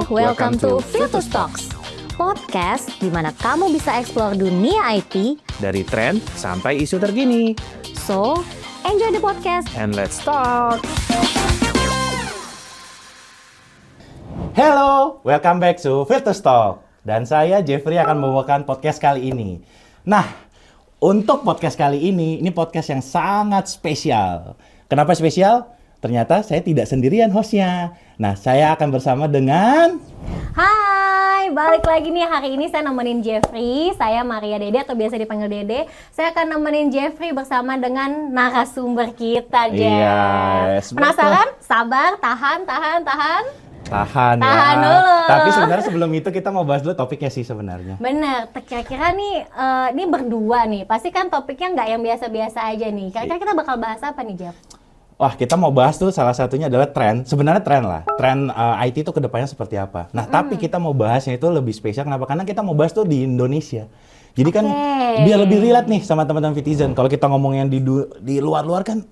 welcome to Virtus Talks, podcast di mana kamu bisa eksplor dunia IT dari tren sampai isu terkini. So, enjoy the podcast And let's start. Hello, welcome back to Virtus Talk. Dan saya Jeffrey akan membawakan podcast kali ini. Nah, untuk podcast kali ini podcast yang sangat spesial. Kenapa spesial? Ternyata saya tidak sendirian hostnya. Nah, saya akan bersama dengan... Hai, balik lagi nih. Hari ini saya nemenin Jeffrey. Saya Maria Dede atau biasa dipanggil Dede. Saya akan nemenin Jeffrey bersama dengan narasumber kita, Jeff. Yes, penasaran? Sabar, tahan. Tahan ya. Dulu. Tapi sebenarnya sebelum itu kita mau bahas dulu topiknya sih sebenarnya. Bener, kira-kira nih, ini berdua nih. Pasti kan topiknya nggak yang biasa-biasa aja nih. Kira-kira kita bakal bahas apa nih, Jeff? Wah, kita mau bahas tuh salah satunya adalah tren. Sebenarnya tren lah. Tren IT itu kedepannya seperti apa. Nah, tapi kita mau bahasnya itu lebih spesial. Kenapa? Karena kita mau bahas tuh di Indonesia. Jadi kan biar lebih relate nih sama teman-teman Vitizen. Kalau kita ngomong yang di luar-luar kan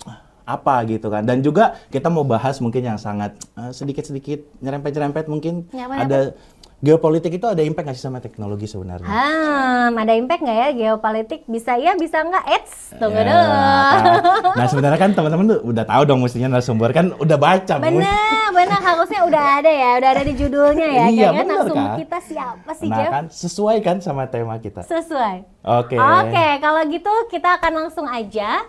apa gitu kan. Dan juga kita mau bahas mungkin yang sangat sedikit-sedikit nyerempet-nyerempet mungkin. Ada geopolitik itu ada impact nggak sih sama teknologi sebenarnya? Ada impact nggak ya geopolitik? Bisa iya, bisa nggak? Tunggu dulu. Nah, sebenarnya kan teman-teman tuh udah tahu dong mestinya narasumber kan udah baca. Benar, harusnya udah ada ya, udah ada di judulnya ya. Iya, kira-kira bener narasumber kan? kita siapa sih, Nah Jeff? kan, sesuai kan sama tema kita? Sesuai. Oke, Kalau gitu kita akan langsung aja.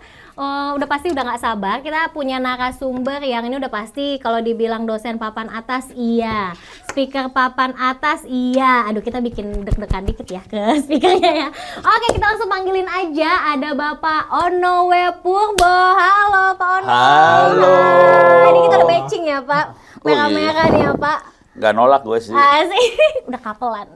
Udah pasti udah nggak sabar, kita punya narasumber yang ini udah pasti kalau dibilang dosen papan atas iya, speaker papan atas iya. Aduh, kita bikin deg-degan dikit ya ke speakernya ya. Oke, kita langsung panggilin aja, ada Bapak Ono W. Purbo. Halo Pak Ono. Halo. Ini kita udah matching ya Pak, merah-merah nih ya Pak. Gak nolak gue sih. Asik, udah kapelan.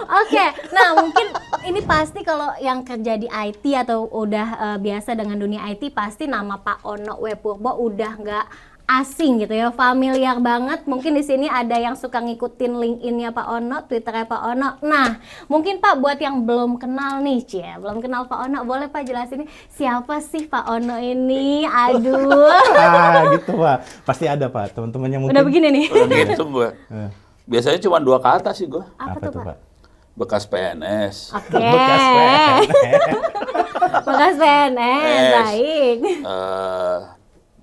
Oke, nah mungkin ini pasti kalau yang kerja di IT atau udah biasa dengan dunia IT, pasti nama Pak Ono W. Purbo udah nggak asing gitu ya, familiar banget. Mungkin di sini ada yang suka ngikutin LinkedIn-nya Pak Ono, Twitter-nya Pak Ono. Nah, mungkin Pak buat yang belum kenal nih, belum kenal Pak Ono, boleh Pak jelasin siapa sih Pak Ono ini? Aduh. gitu Pak. Pasti ada Pak, teman-teman yang mungkin. Udah begini nih. Udah gitu gue. Biasanya cuma 2 kata sih gue. Apa tuh Pak? Bekas PNS. Oke. Bekas PNS. Bekas PNS, baik.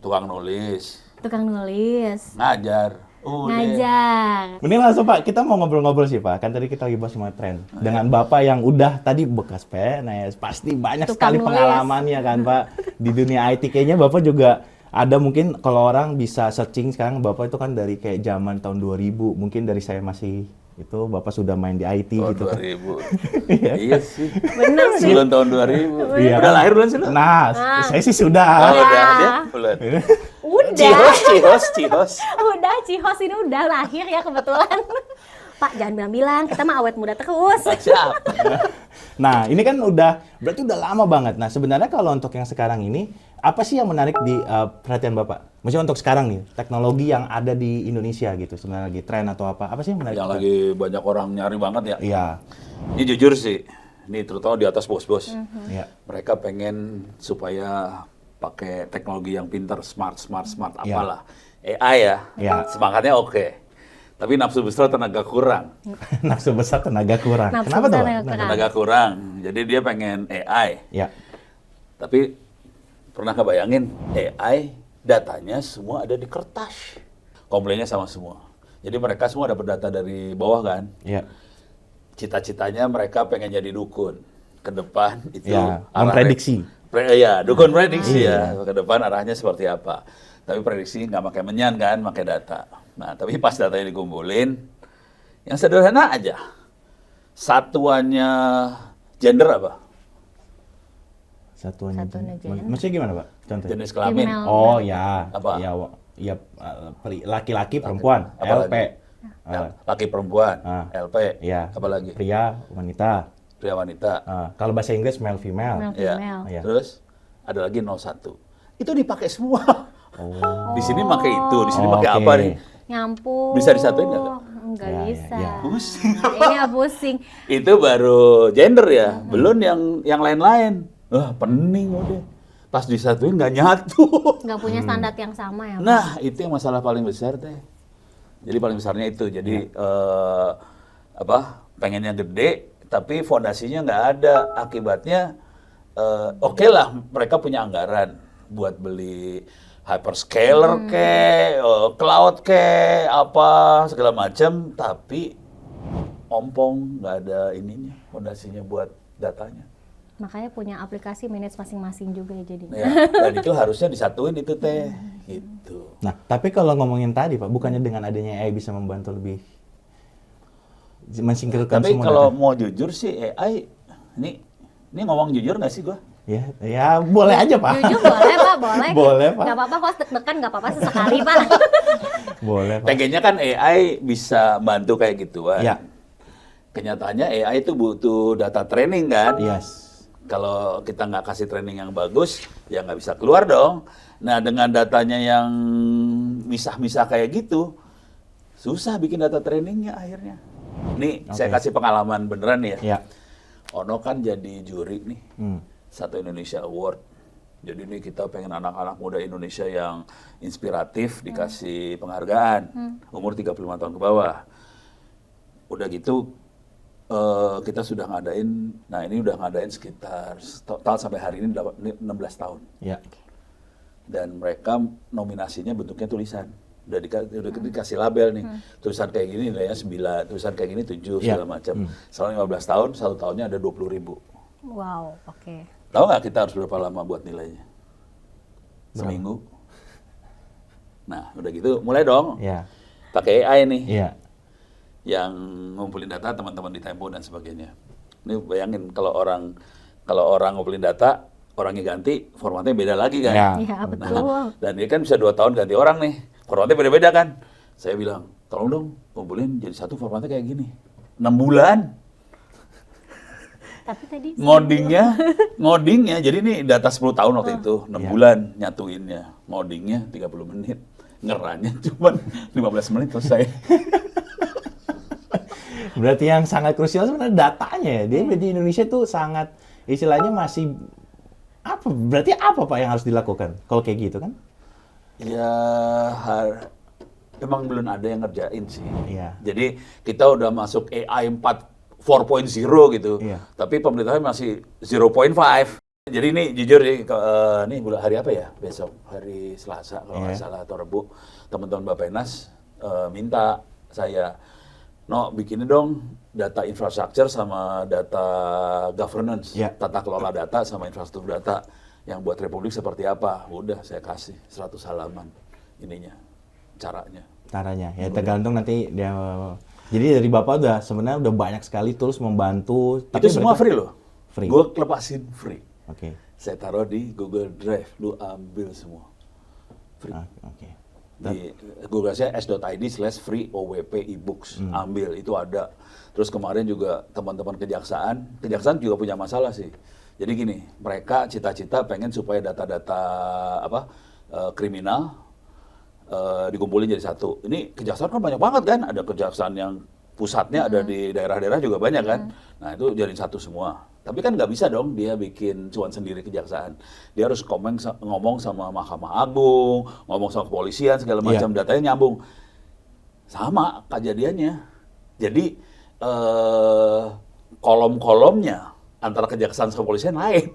Tukang nulis. Tukang nulis. Ngajar. Udah. Ngajar. Mending langsung Pak, kita mau ngobrol-ngobrol sih Pak. Kan tadi kita lagi bahas sama tren. Dengan Bapak yang udah tadi bekas PNS, pasti banyak Tukang sekali nulis. pengalamannya kan Pak. Di dunia IT kayaknya Bapak juga ada mungkin kalau orang bisa searching sekarang Bapak itu kan dari kayak zaman tahun 2000. Mungkin dari saya masih itu Bapak sudah main di IT Tahun gitu kan. 2000. Iya sih. Bener sih. Sebelum tahun 2000. Iya. Udah lahir belum sih lu? Nah, saya sih sudah. Oh, udah. Dia belum. Udah. Cihos. Udah, Cihos ini udah lahir ya kebetulan. Pak, jangan bilang-bilang, kita mah awet muda terus. Siap. Nah, ini kan berarti udah lama banget. Nah, sebenarnya kalau untuk yang sekarang ini, apa sih yang menarik di perhatian Bapak? Maksudnya untuk sekarang nih, teknologi yang ada di Indonesia gitu, sebenarnya lagi tren atau apa? Apa sih yang menarik? Yang lagi banyak orang nyari banget ya. Iya. Ini jujur sih. Ini terutama di atas bos-bos. Iya. Mereka pengen supaya pakai teknologi yang pintar, smart apalah. AI ya. Iya. Semangatnya oke. Tapi nafsu besar tenaga kurang. Nafsu besar tenaga kurang. Nafsu Kenapa tuh, besar Pak? tenaga kurang. Tenaga kurang. Jadi dia pengen AI. Iya. Tapi pernah kebayangin AI datanya semua ada di kertas. Komplainnya sama semua. Jadi mereka semua dapat data dari bawah kan. Iya. Cita-citanya mereka pengen jadi dukun. Ke depan itu Ya, arahnya- memprediksi. Iya, dukun prediksi ya. Ke depan arahnya seperti apa. Tapi prediksi nggak pakai menyan kan, pakai data. Nah, tapi pas datanya dikumpulin, yang sederhana aja. Satuannya gender apa? Satuannya gender. Maksudnya gimana, Pak? Contohnya. Jenis kelamin. Kriminal. Oh, ya. Apa? Ya, laki-laki, perempuan, Apa LP. Laki perempuan, Ah. LP. Iya. Apa lagi? Pria, wanita. Pria wanita. Kalau bahasa Inggris male female. Male. Ya. Female. Iya. Terus ada lagi 01. Itu dipakai semua. Oh. Di sini pakai itu, di sini pakai Oke. apa nih? Nyampur. Bisa disatuin nggak, Kak? Enggak Ya, bisa. ya. Pusing. Iya, pusing. Itu baru gender ya, belum yang lain-lain. Wah, pening udah. Pas disatuin nggak nyatu. Nggak punya standar yang sama ya, Pak? Nah, itu yang masalah paling besar teh. Jadi paling besarnya itu. Jadi pengennya gede, tapi fondasinya nggak ada. Akibatnya oke lah, mereka punya anggaran buat beli hyperscaler cloud apa segala macam, tapi ompong, nggak ada ininya, fondasinya buat datanya. Makanya punya aplikasi manage masing-masing juga ya jadinya. Ya, dan itu harusnya disatuin itu teh, gitu. Nah, tapi kalau ngomongin tadi Pak, bukannya dengan adanya AI bisa membantu lebih mensingkirkan Tapi semua kalau data? mau jujur sih AI, ini ngomong jujur nggak sih gua? Ya boleh aja Pak. Jujur boleh Pak, boleh. Boleh, Pak. Nggak apa-apa, kalau deg-degan nggak apa-apa sesekali Pak. Boleh Pak. Pengennya kan AI bisa bantu kayak gituan. Ya. Kenyataannya AI itu butuh data training kan? Yes. Kalau kita nggak kasih training yang bagus, ya nggak bisa keluar dong. Nah, dengan datanya yang misah-misah kayak gitu, susah bikin data trainingnya akhirnya. Nih, saya kasih pengalaman beneran nih ya. Ya. Ono kan jadi juri nih, Hmm. satu Indonesia Award. Jadi ini kita pengen anak-anak muda Indonesia yang inspiratif dikasih penghargaan, umur 35 tahun ke bawah. Udah gitu, kita sudah ngadain, nah ini udah ngadain sekitar total sampai hari ini 16 tahun. Ya. Dan mereka nominasinya bentuknya tulisan. Udah dikasih label nih, tulisan kayak gini nilainya 9, tulisan kayak gini 7, segala macam. Selama 15 tahun, satu tahunnya ada 20.000. Wow, oke. Tahu nggak kita harus berapa lama buat nilainya? Seminggu. Nah, udah gitu, mulai dong. Ya. Pakai AI nih. Iya. Yang ngumpulin data teman-teman di Tempo dan sebagainya. Ini bayangin kalau orang ngumpulin data, orangnya ganti, formatnya beda lagi kan. Ya. Iya, betul. betul. Dan dia kan bisa 2 tahun ganti orang nih, formatnya beda-beda kan. Saya bilang, tolong dong kumpulin jadi satu formatnya kayak gini. 6 bulan. Tapi tadi Ngodingnya, jadi ini data 10 tahun waktu itu, 6 bulan nyatuinnya. Ngodingnya 30 menit, ngeranya cuma 15 menit selesai. Berarti yang sangat krusial sebenarnya datanya ya. Dia di Indonesia tuh sangat istilahnya masih apa? Berarti apa Pak yang harus dilakukan kalau kayak gitu kan? Ya, emang belum ada yang ngerjain sih. Iya. Jadi kita udah masuk AI 4.0 gitu, Iya. tapi pemerintahnya masih 0.5. Jadi ini jujur nih, nih hari apa ya? Besok, hari Selasa kalau nggak salah atau Rabu, teman-teman Bappenas minta saya, bikinin dong data infrastructure sama data governance, tata kelola data sama infrastruktur data yang buat Republik seperti apa. Udah saya kasih 100 halaman ininya, caranya. Caranya ya tergantung nanti dia. Jadi dari Bapak sebenarnya udah banyak sekali tools membantu. Itu semua free loh. Free. Gue lepasin free. Oke. Saya taruh di Google Drive, lu ambil semua. Free. Oke. Di Google saya s.id/free OWP ebooks, ambil itu ada. Terus kemarin juga teman-teman kejaksaan juga punya masalah sih. Jadi gini, mereka cita-cita pengen supaya data-data kriminal dikumpulin jadi satu. Ini kejaksaan kan banyak banget kan, ada kejaksaan yang pusatnya ada di daerah-daerah juga banyak kan. Nah itu jadiin satu semua. Tapi kan nggak bisa dong dia bikin cuan sendiri kejaksaan. Dia harus ngomong sama Mahkamah Agung, ngomong sama kepolisian segala macam, datanya nyambung. Sama kejadiannya. Jadi kolom-kolomnya antara kejaksaan sama kepolisian lain.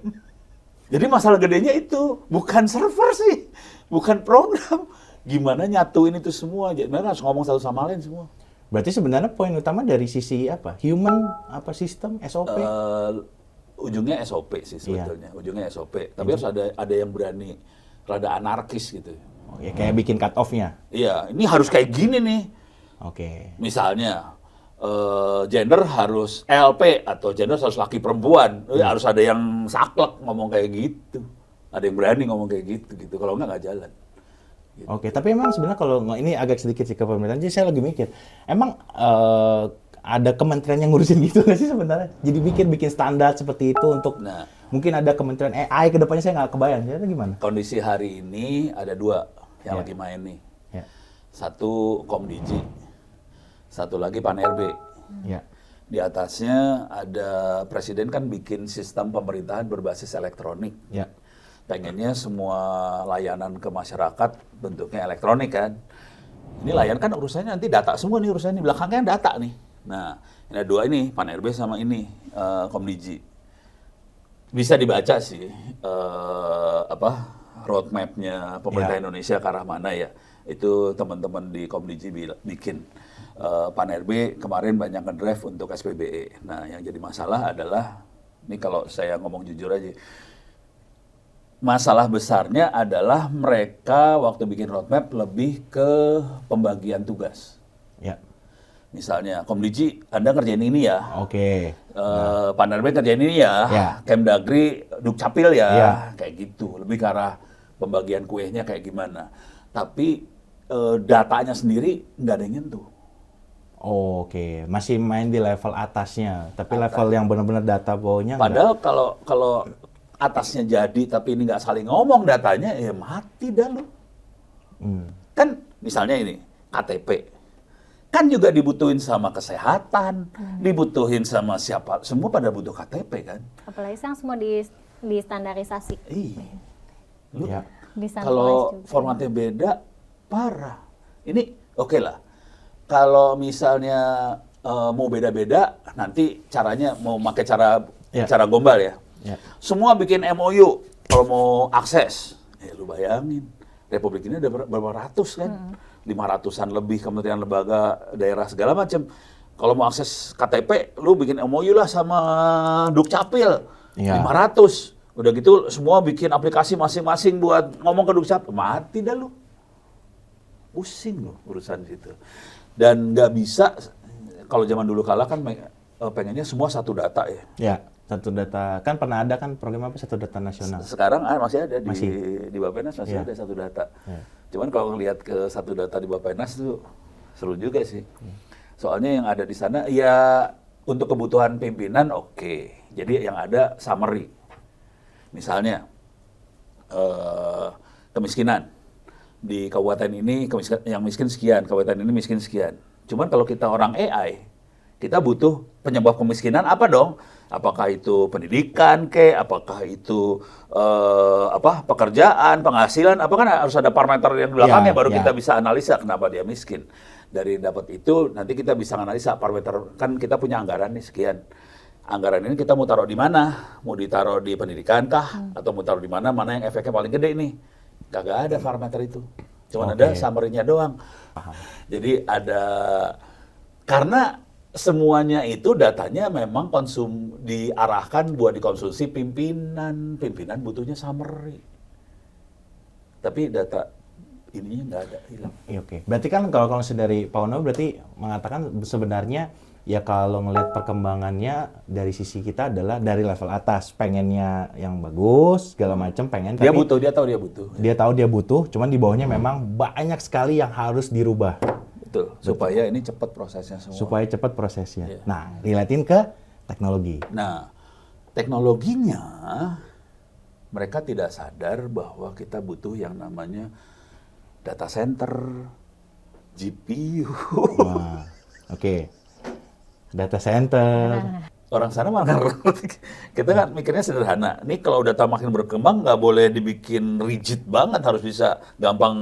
Jadi masalah gedenya itu bukan server sih, bukan program. Gimana nyatuin itu semua? Jadi mereka harus ngomong satu sama lain semua. Berarti sebenarnya poin utama dari sisi apa? Human sistem SOP? Ujungnya SOP sih sebetulnya. Ujungnya SOP. Tapi harus ada yang berani rada anarkis gitu. Oh, ya kayak bikin cut off-nya. Iya, ini harus kayak gini nih. Oke. Misalnya gender harus LP atau gender harus laki perempuan. Harus ada yang saklek ngomong kayak gitu. Ada yang berani ngomong kayak gitu. Kalau nggak jalan. Gitu. Oke, tapi emang sebenarnya kalau ini agak sedikit sih ke pemerintahan, jadi saya lagi mikir, emang ada kementerian yang ngurusin gitu nggak sih sebenarnya? Jadi bikin standar seperti itu untuk mungkin ada kementerian AI ke depannya, saya nggak kebayang. Jadi gimana? Kondisi hari ini ada 2 yang lagi main nih. Satu Komdigi, satu lagi Pan-RB. Di atasnya ada presiden kan bikin sistem pemerintahan berbasis elektronik. Pengennya semua layanan ke masyarakat bentuknya elektronik kan. Ini Lion kan urusannya nanti data semua nih, urusannya belakangnya data nih. Nah, ini ada dua ini, Pan RB sama ini, Komdigi. Bisa dibaca sih, roadmap-nya pemerintah Indonesia ke arah mana ya. Itu teman-teman di Komdigi bikin. Pan RB kemarin banyak ngedrive untuk SPBE. Nah, yang jadi masalah adalah, ini kalau saya ngomong jujur aja, masalah besarnya adalah mereka waktu bikin roadmap lebih ke pembagian tugas. Ya. Misalnya, Komdigi, Anda ngerjain ini ya. Oke. Pan RB ngerjain ini ya. Ya. Kemdagri, Dukcapil ya. Ya. Kayak gitu. Lebih ke arah pembagian kuenya kayak gimana. Tapi datanya sendiri nggak ada yang nyentuh. Oke, masih main di level atasnya, tapi level yang benar-benar data bawahnya Padahal kalau atasnya jadi tapi ini nggak saling ngomong datanya, ya mati dah lu. Kan misalnya ini KTP, kan juga dibutuhin sama kesehatan, dibutuhin sama siapa, semua pada butuh KTP kan. Apalagi sekarang semua di standarisasi. Iya. Lu Ya. kalau formatnya beda, parah. Ini oke lah. Kalau misalnya mau beda-beda, nanti caranya mau pakai cara gombal ya. Ya. Semua bikin MOU kalau mau akses. Lu bayangin, Republik ini ada berapa ratus kan? 500-an lebih kementerian lembaga daerah segala macam. Kalau mau akses KTP, lu bikin MOU lah sama Dukcapil. Ya. 500. Udah gitu semua bikin aplikasi masing-masing buat ngomong ke Dukcapil. Mati dah lu. Pusing lu urusan situ. Dan nggak bisa, kalau zaman dulu kala kan pengennya semua satu data ya. Ya, satu data. Kan pernah ada kan program apa, satu data nasional. Sekarang masih ada di Bappenas masih Ya. ada satu data. Ya. Cuman kalau ngelihat ke satu data di Bappenas tuh seru juga sih. Soalnya yang ada di sana ya untuk kebutuhan pimpinan oke. Jadi yang ada summary. Misalnya kemiskinan. Di kabupaten ini yang miskin sekian, kabupaten ini miskin sekian. Cuman kalau kita orang AI, kita butuh penyebab kemiskinan apa dong? Apakah itu pendidikan apakah itu pekerjaan, penghasilan, apa kan harus ada parameter yang di belakangnya baru kita bisa analisa kenapa dia miskin. Dari dapat itu nanti kita bisa analisa parameter, kan kita punya anggaran nih sekian. Anggaran ini kita mau taruh di mana? Mau ditaruh di pendidikan kah? Atau mau taruh di mana yang efeknya paling gede nih? Kagak ada parameter itu. Cuma ada summary-nya doang. Jadi ada, karena semuanya itu datanya memang diarahkan buat dikonsumsi pimpinan. Pimpinan butuhnya summary. Tapi data ininya nggak ada, hilang. Oke. Berarti kan kalau dari Pak Ono berarti mengatakan sebenarnya ya kalau ngelihat perkembangannya dari sisi kita adalah dari level atas, pengennya yang bagus, segala macam pengen. Dia tapi tahu dia butuh. Dia tahu dia butuh, cuman di bawahnya memang banyak sekali yang harus dirubah. Betul, supaya ini cepat prosesnya semua. Supaya cepat prosesnya. Iya. Nah, relatin ke teknologi. Nah, teknologinya mereka tidak sadar bahwa kita butuh yang namanya data center, GPU. Wah, oke. Data center. Orang sana malah kita kan mikirnya sederhana. Ini kalau data makin berkembang nggak boleh dibikin rigid banget, harus bisa gampang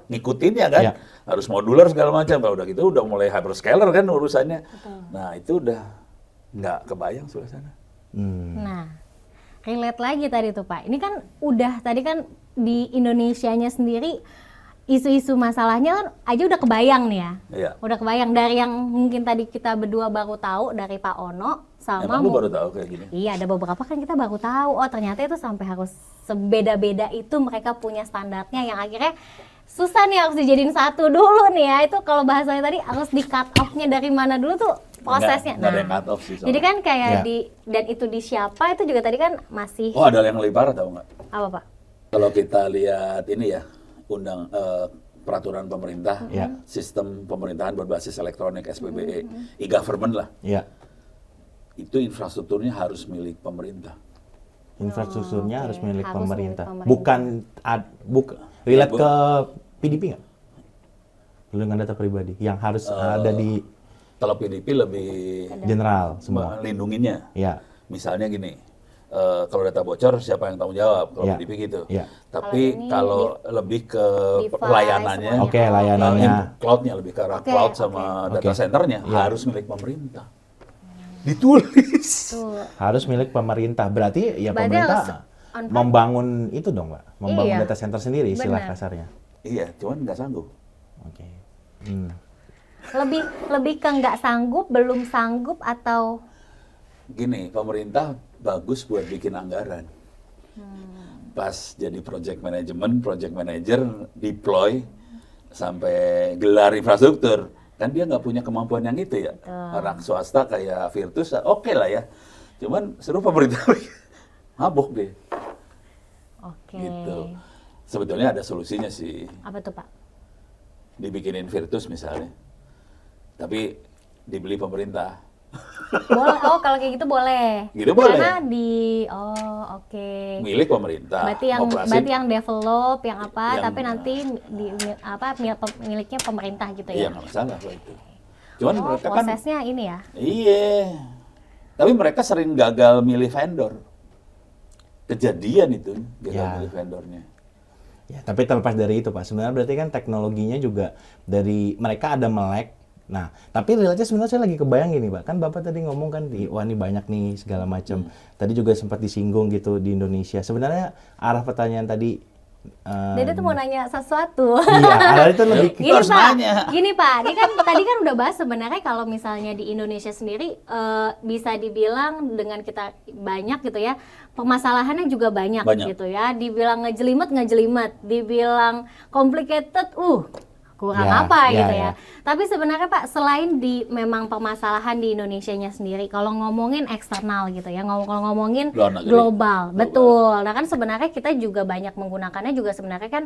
ngikutin ya kan. Ya. Harus modular segala macam. Kalau udah gitu udah mulai hyperscaler kan urusannya. Betul. Nah, itu udah nggak kebayang sebelah sana. Nah, relate lagi tadi tuh Pak. Ini kan udah tadi kan di Indonesianya sendiri isu-isu masalahnya kan aja udah kebayang nih ya. Iya. Udah kebayang dari yang mungkin tadi kita berdua baru tahu dari Pak Ono sama Emang lu baru tahu kayak gini? Iya, ada beberapa kan kita baru tahu. Oh, ternyata itu sampai harus sebeda-beda itu mereka punya standarnya yang akhirnya susah nih harus dijadiin satu dulu nih ya. Itu kalau bahasanya tadi harus di cut off-nya dari mana dulu tuh prosesnya. Nggak ada yang cut off sih soalnya. Jadi kan kayak Ya. dan itu di siapa itu juga tadi kan masih Oh, ada yang lebih parah tahu nggak? apa Pak? Kalau kita lihat ini ya, peraturan pemerintah, Ya. sistem pemerintahan berbasis elektronik SPBE, e-government lah, Ya. itu infrastrukturnya harus milik pemerintah. Infrastrukturnya oke. harus milik Harus pemerintah. milik pemerintah. Bukan relate Ya, ke PDP nggak? Dengan data pribadi yang harus ada di Kalau PDP lebih general semua. melindunginya. Ya. Misalnya gini, kalau data bocor siapa yang tanggung jawab kalau Iya. BDP gitu. Iya. Tapi Kalau ini kalau lebih ke device layanannya, semuanya. Oke, layanannya. cloudnya lebih ke arah Oke, cloud oke. sama Oke. data centernya Iya. harus milik pemerintah. Ditulis. Tuh. Harus milik pemerintah. Berarti ya Berarti pemerintah harus on- membangun itu dong, Pak. Membangun Iya. data center sendiri istilah Benar. kasarnya. Iya, cuman nggak sanggup. Oke. Hmm. Lebih ke nggak sanggup, belum sanggup atau Gini, pemerintah bagus buat bikin anggaran. Pas jadi project manager, deploy, sampai gelar infrastruktur, kan dia nggak punya kemampuan yang itu ya. Orang swasta kayak Virtus, oke lah ya. Cuman seru pemerintah mabuk deh, oke. gitu. Sebetulnya ada solusinya sih, Apa tuh, Pak? dibikinin Virtus misalnya, tapi dibeli pemerintah. Boleh. Oh, kalau kayak gitu boleh. Gitu boleh. Karena oke. Milik pemerintah. Berarti yang develop, yang apa, Yang- tapi nanti miliknya pemerintah gitu Iya ya. nggak masalah kalau itu. Cuman Oh, mereka kan, prosesnya ini ya. iya. Tapi mereka sering gagal milih vendor. Kejadian itu, gagal Ya. milih vendornya. Ya, tapi terlepas dari itu, Pak, sebenarnya berarti kan teknologinya juga dari mereka ada melek. Nah, tapi realnya sebenarnya saya lagi kebayang gini, Pak. Kan Bapak tadi ngomong kan, wah ini banyak nih segala macam. Tadi juga sempat disinggung gitu di Indonesia. Sebenarnya arah pertanyaan tadi Dede tuh mau nanya sesuatu. iya, arah itu lebih ke- Gini Harus Pak, nanya. gini Pak, ini kan tadi kan udah bahas sebenarnya kalau misalnya di Indonesia sendiri bisa dibilang dengan kita banyak gitu ya, permasalahannya juga banyak, Banyak. gitu ya. Dibilang ngejelimet, dibilang complicated, kurang Ya, apa ya, gitu ya. ya. Tapi sebenarnya Pak, selain di memang permasalahan di Indonesianya sendiri, kalau ngomongin eksternal gitu ya, kalau ngomongin Luar negeri. global, betul. Nah kan sebenarnya kita juga banyak menggunakannya juga sebenarnya kan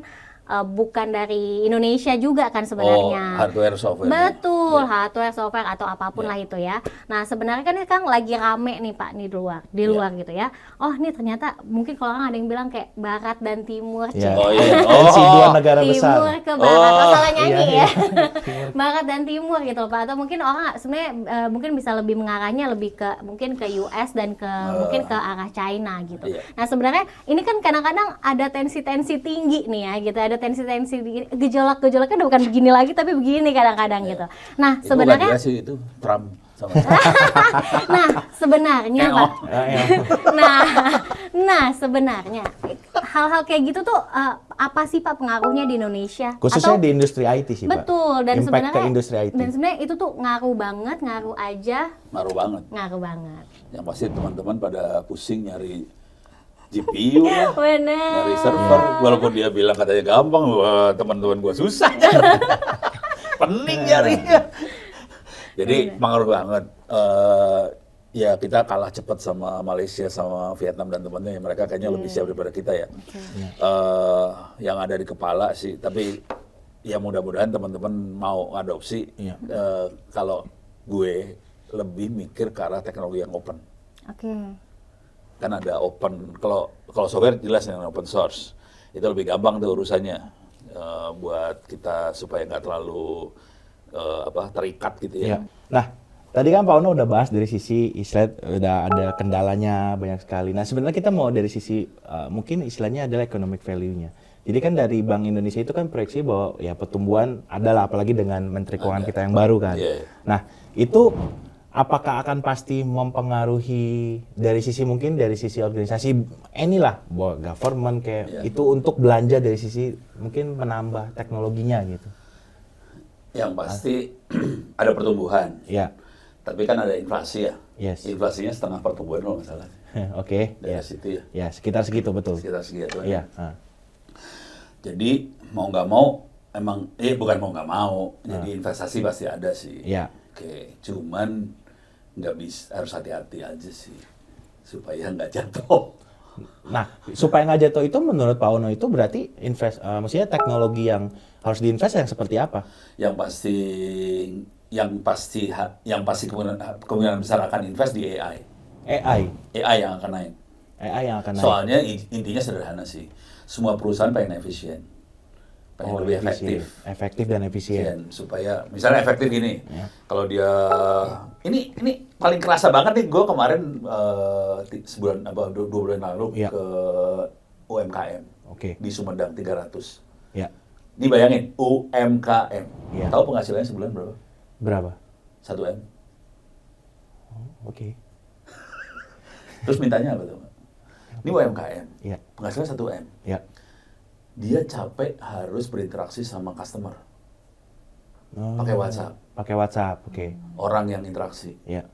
bukan dari Indonesia juga kan Oh, sebenarnya. hardware, software. Betul, Ya. hardware, software atau apapun lah itu ya. Nah sebenarnya kan ini kan lagi rame nih Pak di luar gitu ya. Oh ini ternyata mungkin kalau orang ada yang bilang kayak barat dan timur, Ya. Cek. Oh iya. Tensi Oh. dua negara besar. Timur ke barat, Oh, masalah nyanyi iya, ya. Barat dan timur gitu Pak. Atau mungkin orang sebenarnya mungkin bisa lebih mengarahnya lebih ke mungkin ke US dan ke mungkin ke arah China gitu. Iya. Nah sebenarnya ini kan kadang-kadang ada tensi-tensi tinggi nih ya gitu. Ada tensi-tensi gejolak-gejolaknya udah bukan begini lagi tapi begini kadang-kadang gitu. Nah Itu sebenarnya bukan dia sih, itu Trump sama nah sebenarnya Keong. Pak. Ya. Nah sebenarnya hal-hal kayak gitu tuh apa sih Pak pengaruhnya di Indonesia? Khususnya Atau- di industri IT sih, Pak. Betul, dan Impact sebenarnya ke industri IT. dan sebenarnya itu tuh ngaruh banget, ngaruh Ngaruh banget. banget. Yang pasti teman-teman pada pusing nyari GPU lah, Bener. nyari server. Walaupun dia bilang katanya gampang, wah, teman-teman gua susah. Pening nyarinya. Jadi pengaruh banget. Ya kita kalah cepat sama Malaysia, sama Vietnam dan temannya. Mereka kayaknya lebih siap daripada kita ya. Yang ada di kepala sih. Tapi ya mudah-mudahan teman-teman mau adopsi. Iya. Kalau gue lebih mikir ke arah teknologi yang open. Oke. Kan ada open, kalau software jelas yang open source. Itu lebih gampang tuh urusannya. Buat kita supaya nggak terlalu terikat gitu ya. Iya. Nah, tadi kan Pak Ono udah bahas dari sisi istilah udah ada kendalanya banyak sekali. Nah, sebenarnya kita mau dari sisi mungkin istilahnya adalah economic value-nya. Jadi kan dari Bank Indonesia itu kan proyeksi bahwa ya pertumbuhan adalah apalagi dengan Menteri Keuangan kita yang baru kan. Iya. Nah, itu apakah akan pasti mempengaruhi dari sisi mungkin dari sisi organisasi inilah bahwa government kayak itu untuk belanja dari sisi mungkin menambah teknologinya gitu. Yang pasti ada pertumbuhan. Ya. Tapi kan ada inflasi ya. Yes. Inflasinya setengah pertumbuhan kalau nggak salah. Oke. Dari Ya. situ ya. Ya, sekitar segitu betul. Sekitar segitu. Iya. Jadi mau nggak mau emang bukan mau nggak mau. Jadi investasi pasti ada sih. Iya. Oke, cuman nggak bisa, harus hati-hati aja sih supaya nggak jatuh. Nah, supaya nggak jatuh itu menurut Pak Ono itu berarti maksudnya teknologi yang harus diinvest yang seperti apa? Yang pasti kemungkinan besar akan invest di AI. AI yang akan naik. AI yang akan naik. Soalnya intinya sederhana sih. Semua perusahaan pengen efisien. pengen lebih efektif. Efektif dan efisien. Supaya misalnya efektif gini, kalau dia ini paling kerasa banget nih, gue kemarin sebulan apa 2 bulan lalu ke UMKM di Sumedang 300. Ya. Ini bayangin UMKM, Ya. tahu penghasilannya sebulan berapa? Berapa? 1 M. Oke. Terus mintanya apa tuh? Ini UMKM, Ya. penghasilan 1 M. Ya. Dia capek harus berinteraksi sama customer. Pakai WhatsApp. Pakai WhatsApp, oke. Orang yang interaksi. Ya.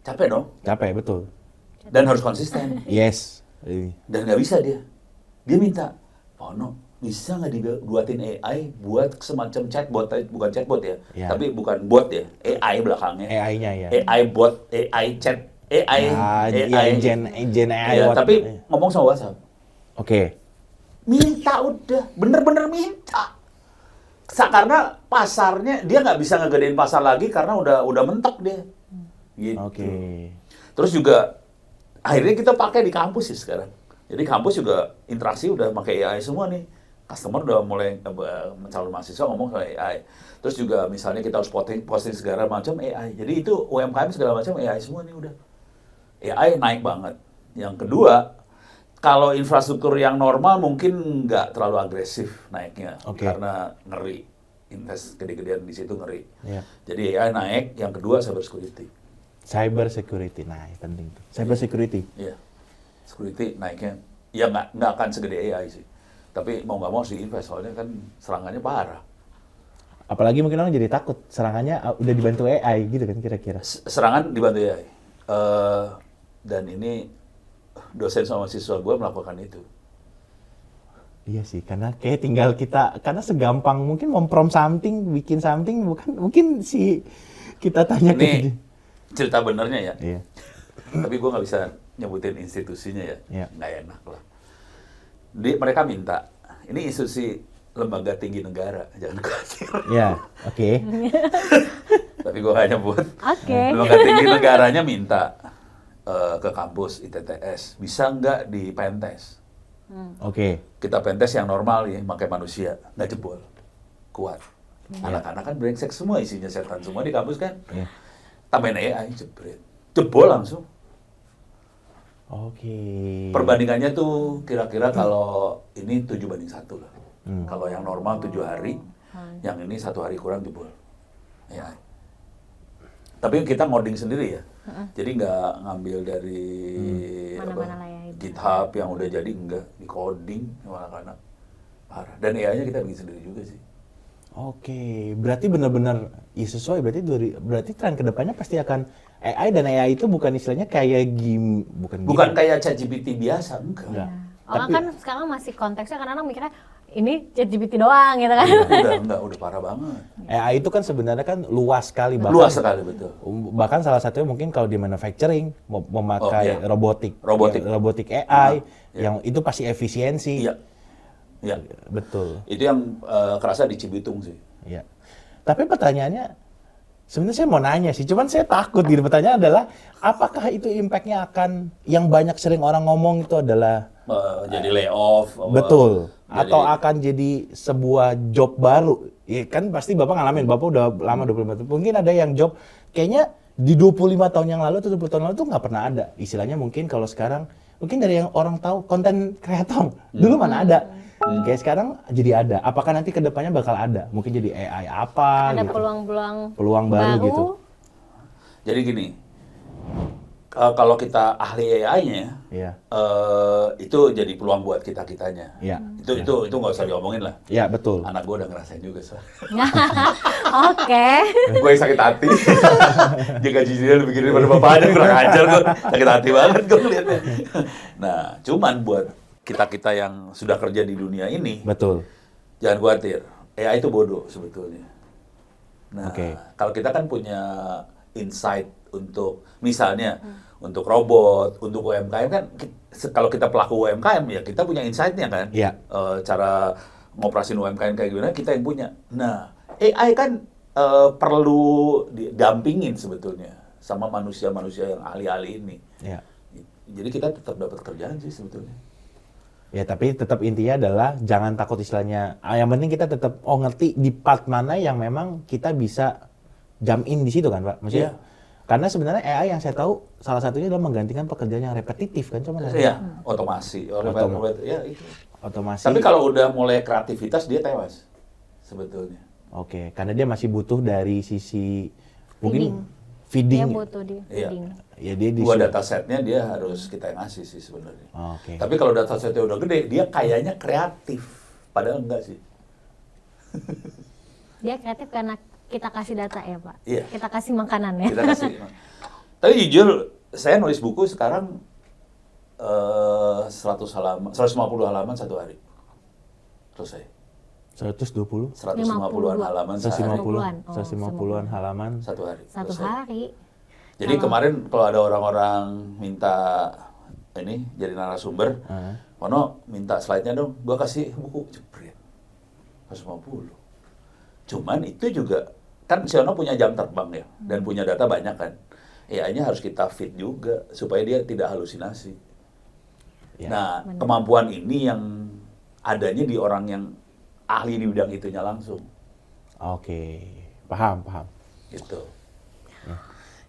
Capek dong. Capek, betul. Dan harus konsisten. Yes. Dan nggak bisa dia. Dia minta, Pak Ono, bisa nggak dibuatin AI buat semacam chatbot, bukan chatbot ya, tapi bukan bot ya, AI belakangnya. AI-nya ya. AI bot, AI chat, AI. Gen AI. Ya, tapi ngomong sama WhatsApp. Oke. Minta udah, bener-bener minta. Karena pasarnya, dia nggak bisa ngegedein pasar lagi karena udah mentok dia. Gitu. Oke. Terus juga, akhirnya kita pakai di kampus sih sekarang. Jadi kampus juga interaksi udah pakai AI semua nih. Customer udah mulai, calon mahasiswa ngomong ke AI. Terus juga misalnya kita harus posting segala macam AI. Jadi itu UMKM segala macam AI semua nih udah. AI naik banget. Yang kedua, kalau infrastruktur yang normal mungkin nggak terlalu agresif naiknya, karena ngeri, invest gede-gedean di situ ngeri. Yeah. Jadi AI naik. Yang kedua cyber security. Cyber security, nah penting tuh. Cyber security. Iya, security naiknya. Ya nggak akan segede AI sih. Tapi mau nggak mau harus diinvest, soalnya kan serangannya parah. Apalagi mungkin orang jadi takut serangannya udah dibantu AI gitu kan kira-kira. Serangan dibantu AI. Dan ini dosen sama siswa gue melakukan itu. Iya sih, karena kayak tinggal kita, karena segampang mungkin memprom something, bikin something, bukan mungkin si kita tanya ini cerita benernya ya. Iya. Tapi gue nggak bisa nyebutin institusinya ya. Iya. Nggak enak lah. Mereka minta, ini institusi lembaga tinggi negara, jangan khawatir. Iya, oke. Tapi gue nggak nyebut. Oke. Lembaga tinggi negaranya minta ke kampus ITTS, bisa nggak di pentest? Oke. Kita pentest yang normal ya, pakai manusia, nggak jebol, kuat. Anak-anak kan brengsek semua, isinya setan semua di kampus kan. Iya. Tambahin AI, jebol langsung. Oke. Perbandingannya tuh kira-kira kalau ini 7:1 lah. Kalau yang normal 7 hari, yang ini 1 hari kurang jebol. Ya. Tapi kita ngoding sendiri ya. Jadi nggak ngambil dari Mana-mana lah ya, GitHub yang udah jadi, enggak. Di coding sama anak-anak. Parah. Dan AI-nya kita bikin sendiri juga sih. Oke, berarti benar-benar ya sesuai, berarti tren kedepannya pasti akan AI, dan AI itu bukan istilahnya kayak Bukan kayak ChatGPT biasa, enggak. Orang kan sekarang masih konteksnya kan anak mikirnya ini ChatGPT doang gitu kan. Udah parah banget. AI itu kan sebenarnya kan luas sekali, Luas sekali, betul. Bahkan salah satunya mungkin kalau di manufacturing memakai robotik AI yang itu pasti efisiensi. Iya. Betul. Itu yang kerasa di Cibitung sih. Iya. Tapi pertanyaannya, sebenarnya saya mau nanya sih, cuman saya takut gitu. Pertanyaan adalah, apakah itu impact-nya akan, yang banyak sering orang ngomong itu adalah jadi layoff. Betul. Atau akan jadi sebuah job baru. Ya kan pasti Bapak ngalamin, Bapak udah lama 25 tahun. Mungkin ada yang job, kayaknya di 25 tahun yang lalu atau 20 tahun lalu tuh nggak pernah ada. Istilahnya mungkin kalau sekarang, mungkin dari yang orang tahu, konten kreator. Dulu mana ada. Kayak sekarang jadi ada. Apakah nanti kedepannya bakal ada? Mungkin jadi AI apa? Ada gitu. peluang baru gitu. Jadi gini, kalau kita ahli AI-nya, itu jadi peluang buat kitanya. Iya. Itu nggak usah diomongin lah. Iya, betul. Anak gue udah ngerasain juga so. Oke. Gue yang sakit hati. Dia gajinya lebih gede daripada bapaknya, kurang ajar gue. Sakit hati banget gue ngeliatnya. Nah, cuman buat kita yang sudah kerja di dunia ini, Betul. jangan khawatir. AI itu bodoh sebetulnya. Nah, kalau kita kan punya insight untuk, misalnya, untuk robot, untuk UMKM kan, kalau kita pelaku UMKM ya kita punya insight-nya kan. Iya. Cara ngoperasin UMKM kayak gimana, kita yang punya. Nah, AI kan perlu didampingin sebetulnya sama manusia-manusia yang ahli-ahli ini. Iya. Jadi kita tetap dapat kerjaan sih sebetulnya. Ya tapi tetap intinya adalah jangan takut istilahnya. Yang penting kita tetap ngerti di part mana yang memang kita bisa jump in di situ kan Pak. Maksudnya karena sebenarnya AI yang saya tahu salah satunya adalah menggantikan pekerjaan yang repetitif kan cuma Iya, otomasi. Ya, itu. otomasi. Tapi kalau udah mulai kreativitas dia tewas sebetulnya. Oke, karena dia masih butuh dari sisi Feeding. mungkin Dia feeding. butuh di Iya. feeding. Ya dia Dua datasetnya dia harus kita yang ngasih sih sebenarnya. Oke. Tapi kalau datasetnya udah gede, dia kayaknya kreatif. Padahal enggak sih. Dia kreatif karena kita kasih data ya Pak. Iya. Kita kasih makanan ya. Kita kasih. Tapi jujur, saya nulis buku sekarang 100 halaman, 150 halaman satu hari. Selesai. 120, 150-an halaman sehari. 150-an. 150-an halaman. Satu hari. Satu Selesai. hari. Jadi kemarin kalau ada orang-orang minta ini jadi narasumber, Ono minta slide-nya dong, gua kasih buku, jepret. 150. Cuman itu juga, kan si Ono punya jam terbang ya, dan punya data banyak kan. AI-nya harus kita fit juga, supaya dia tidak halusinasi. Ya. Nah, kemampuan ini yang adanya di orang yang ahli di bidang itunya langsung. Oke, paham. Gitu.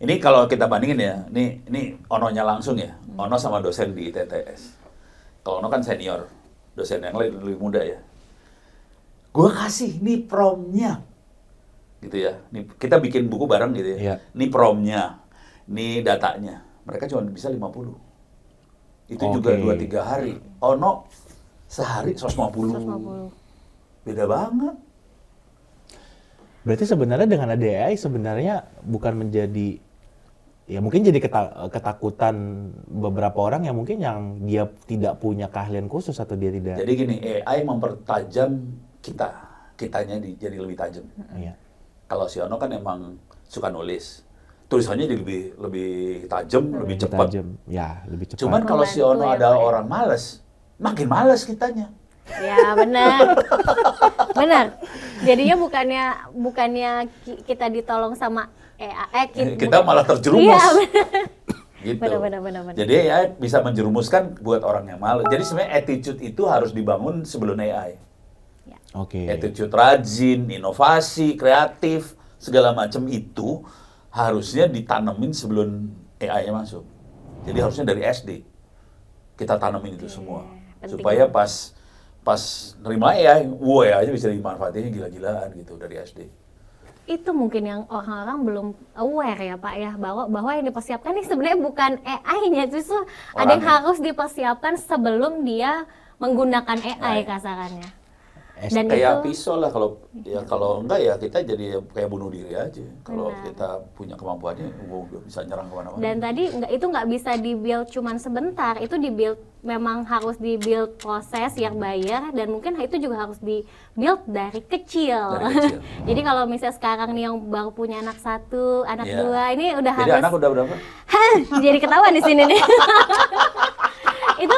Ini kalau kita bandingin ya, ini Ononya langsung ya, Ono sama dosen di ITTS. Kalau Ono kan senior, dosen yang lain lebih muda ya. Gua kasih nih promnya, gitu ya. Nih, kita bikin buku bareng gitu ya. Iya. Nih promnya, nih datanya. Mereka cuma bisa 50. Itu juga Oke. 2-3 hari. Ono sehari 150. 150. Beda banget. Berarti sebenarnya dengan ada AI sebenarnya bukan menjadi ya mungkin jadi ketakutan beberapa orang yang mungkin yang dia tidak punya keahlian khusus atau dia tidak. Jadi gini, AI mempertajam kitanya jadi lebih tajam. Iya. Kalau si Ono kan emang suka nulis, tulisannya jadi lebih tajam, lebih cepat. tajam. Ya, lebih cepat. Cuman kalau si Ono Membantu ya, ada Pak, ya. orang malas, makin malas kitanya. Ya benar, benar. Jadinya bukannya kita ditolong sama Kita malah terjerumus. Iya benar. Gitu. Benar. Jadi AI bisa menjerumuskan buat orang yang malas. Jadi sebenarnya attitude itu harus dibangun sebelum AI. Oke. Attitude rajin, inovasi, kreatif, segala macam itu harusnya ditanemin sebelum AI-nya masuk. Jadi harusnya dari SD kita tanemin itu semua. penting. Supaya pas nerima AI, wah aja bisa dimanfaatinnya gila-gilaan gitu dari SD. Itu mungkin yang orang-orang belum aware ya Pak ya, bahwa yang dipersiapkan ini sebenarnya bukan AI-nya, justru ada yang Orangnya. harus dipersiapkan sebelum dia menggunakan AI kasarannya. Dan Kayak itu pisau lah kalau enggak ya kita jadi kayak bunuh diri aja. Kalau Benar. kita punya kemampuannya, bisa nyerang kemana-mana. dan tadi itu nggak bisa di-build cuman sebentar, itu di-build memang harus di-build proses yang bayar, dan mungkin itu juga harus di-build dari kecil. Dari kecil. Jadi kalau misalnya sekarang nih yang baru punya anak 1, anak Iya. 2, ini udah Jadi harus anak udah berapa? jadi ketahuan di sini nih. Itu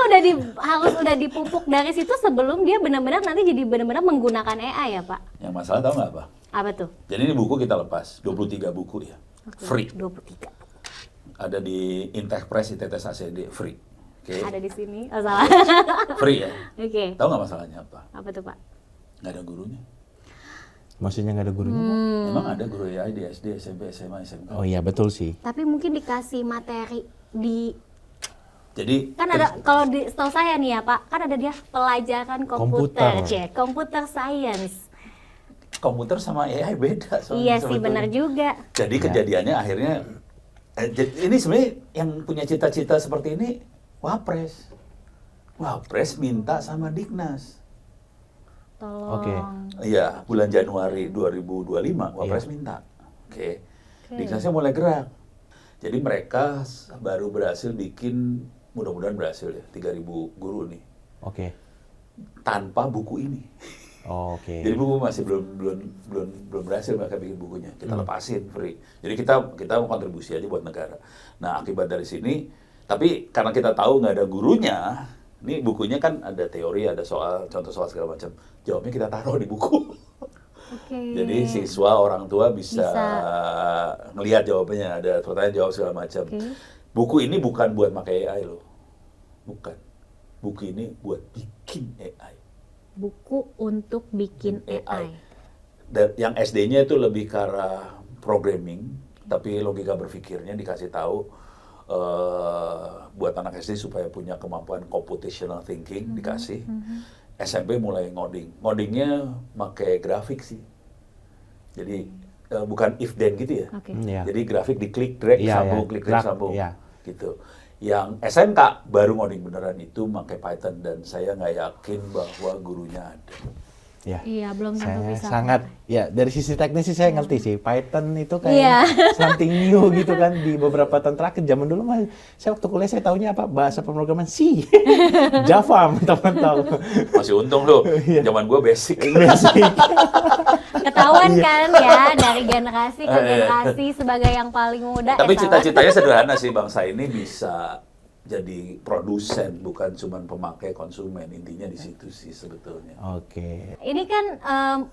harus udah dipupuk dari situ sebelum dia benar-benar nanti jadi benar-benar menggunakan AI ya Pak. Yang masalah tahu nggak apa? Apa tuh? Jadi ini buku kita lepas, 23 buku ya. Free. 23. Ada di Intech Press, ITTS ACD, free. Oke. Ada di sini. Oh, salah. Free ya. Oke. Tahu nggak masalahnya apa? Apa tuh Pak? Nggak ada gurunya. Maksudnya nggak ada gurunya? Emang ada guru AI di SD, SMP, SMA, SMK. Oh iya betul sih. Tapi mungkin dikasih materi di Jadi kan ada, kalau di setahu saya nih ya Pak, kan ada dia pelajaran komputer, Komputer. komputer science. komputer sama AI beda. Iya sih sebetulnya. benar juga. Jadi kejadiannya akhirnya ini sebenarnya yang punya cita-cita seperti ini Wapres. Wapres minta sama Dignas. Tolong. Oke. Iya, bulan Januari 2025 Wapres minta. Oke. Dignasnya mulai gerak. Jadi mereka baru berhasil bikin, mudah-mudahan berhasil ya, 3.000 guru nih Oke. tanpa buku ini. Oh, oke. Jadi buku masih belum berhasil mereka bikin bukunya. Kita lepasin free. Jadi kita mau kontribusi aja buat negara. Nah, akibat dari sini, tapi karena kita tahu nggak ada gurunya, ini bukunya kan ada teori, ada soal, contoh soal segala macam. Jawabnya kita taruh di buku. Oke. Jadi siswa, orang tua bisa ngelihat jawabannya, ada pertanyaan jawab segala macam. Oke. Buku ini bukan buat pakai AI loh. Bukan. buku ini buat bikin AI. Buku untuk bikin AI. Dan yang SD-nya itu lebih ke arah programming, tapi logika berpikirnya dikasih tahu buat anak SD supaya punya kemampuan computational thinking, dikasih. SMP mulai ngoding. Ngodingnya pakai grafik sih. Jadi bukan if then gitu ya. Oke. Iya. Jadi grafik diklik, drag, Iya, sambung, iya. klik, drag, Drag, sambung. iya. Gitu. Yang SMK baru ngoding beneran itu pakai Python dan saya nggak yakin bahwa gurunya ada. Ya. Iya, belum tentu Saya bisa. sangat, ya dari sisi teknis sih saya ngerti sih. Python itu kayak Iya. something new gitu kan di beberapa tahun terakhir. Zaman dulu mah, saya waktu kuliah saya taunya apa? Bahasa pemrograman C. Java, teman tahu. Masih untung loh, Iya. zaman gue basic. Basic. Ketahuan Iya. kan ya dari generasi ke generasi sebagai yang paling muda. Tapi salah. cita-citanya sederhana sih, bangsa ini bisa jadi produsen, bukan cuma pemakai konsumen. Intinya di situ sih sebetulnya. Oke. Ini kan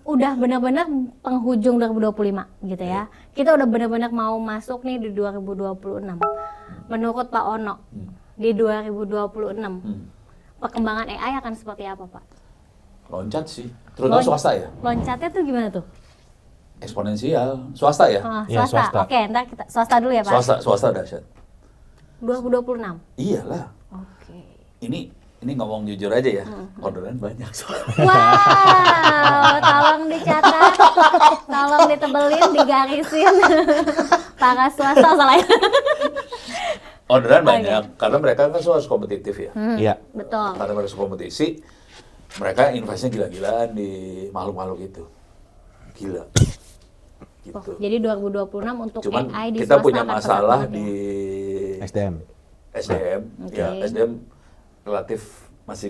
udah benar-benar penghujung 2025 gitu ya. Kita udah benar-benar mau masuk nih di 2026. Menurut Pak Ono, di 2026 perkembangan AI akan seperti apa, Pak? Loncat sih, terutama swasta ya. Loncatnya tuh gimana tuh? Eksponensial, swasta ya. Swasta. Iya, swasta. Oke, ntar kita swasta dulu ya, Pak. Swasta dahsyat. 2026. Iyalah. Oke. Ini ngomong jujur aja ya, orderan banyak soalnya. Wow, tolong dicatat, tolong ditebelin, digarisin. Para swasta salah ya. Orderan banyak, karena mereka kan harus kompetitif ya. Iya. Betul. Karena mereka kompetisi, mereka investnya gila-gilaan di makhluk-makhluk itu. Gila. Gitu. Oh, jadi 2026 untuk Cuman AI di kita swasta punya akan masalah pesat banget di SDM. SDM. Oke. Ya, SDM relatif masih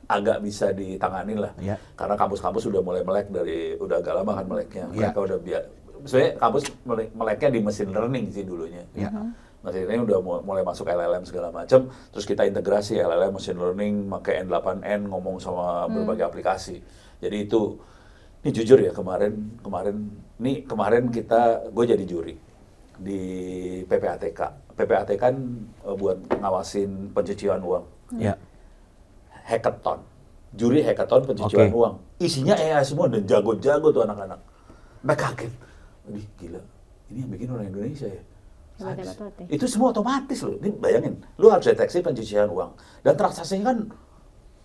agak bisa ditangani lah. Iya. Karena kampus-kampus udah mulai melek udah agak lama kan meleknya. Iya. Mereka udah sebenarnya kampus meleknya di machine learning sih dulunya. Iya. Machine learning udah mulai masuk LLM segala macam, terus kita integrasi LLM machine learning, pakai N8N ngomong sama berbagai aplikasi. Jadi itu, ini jujur ya kemarin gue jadi juri di PPATK. PPATK kan buat ngawasin pencucian uang. Iya. Hackathon. Juri hackathon pencucian Oke. uang. Isinya AI semua dan jago-jago tuh anak-anak. Mereka kaget. Wih, gila. Ini yang bikin orang Indonesia ya. Hebat, Sadis. hebat, hebat. Itu semua otomatis loh. Ini bayangin, lu harus deteksi pencucian uang. Dan transaksinya kan